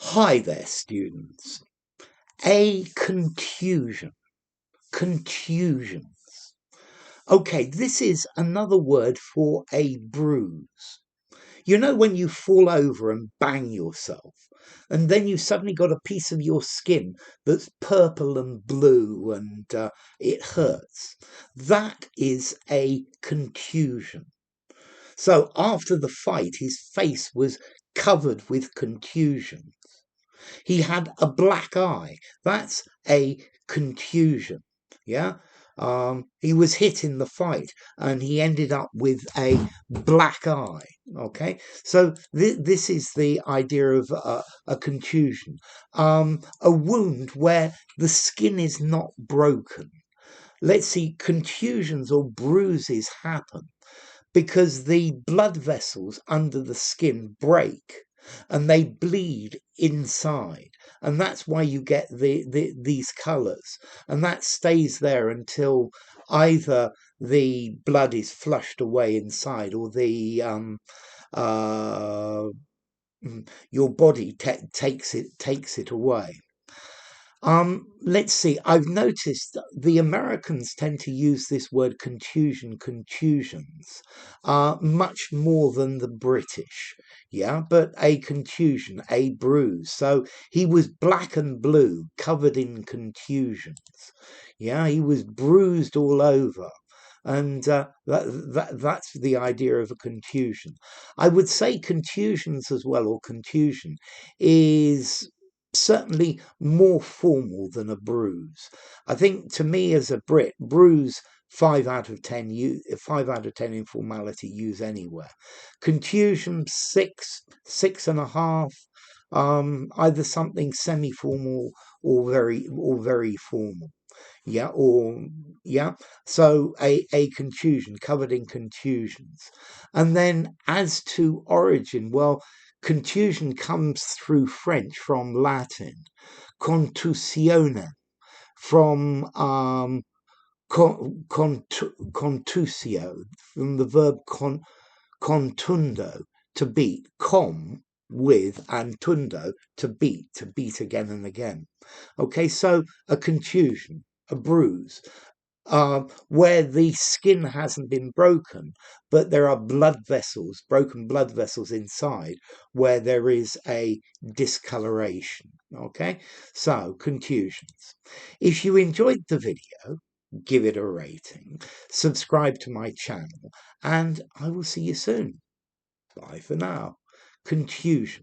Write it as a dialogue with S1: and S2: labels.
S1: Hi there, students. A contusion. Contusions. Okay, this is another word for a bruise. You know when you fall over and bang yourself, and then you suddenly got a piece of your skin that's purple and blue and it hurts. That is a contusion. So after the fight, his face was covered with contusion. He had a black eye. That's a contusion. Yeah. He was hit in the fight and he ended up with a black eye. Okay. So this is the idea of a contusion, a wound where the skin is not broken. Let's see, contusions or bruises happen because the blood vessels under the skin break and they bleed inside, and that's why you get these colors, and that stays there until either the blood is flushed away inside or the uh, your body takes it away. Let's see. I've noticed that the Americans tend to use this word contusions, much more than the British. Yeah, but a contusion, a bruise. So he was black and blue, covered in contusions. Yeah, he was bruised all over. And that's the idea of a contusion. I would say contusions as well, or contusion, is certainly more formal than a bruise. I think to me as a Brit, bruise 5 out of 10 informality use anywhere. Contusion 6.5, either something semi-formal or very formal. Yeah, or yeah. So a contusion, covered in contusions. And then as to origin, well, contusion comes through French from Latin, contusione, from contusio, from the verb contundo, to beat, with, and tundo, to beat again and again. Okay, so a contusion, a bruise, where the skin hasn't been broken, but there are broken blood vessels inside where there is a discoloration. Okay, so contusions. If you enjoyed the video, give it a rating, subscribe to my channel, and I will see you soon. Bye for now. Contusions.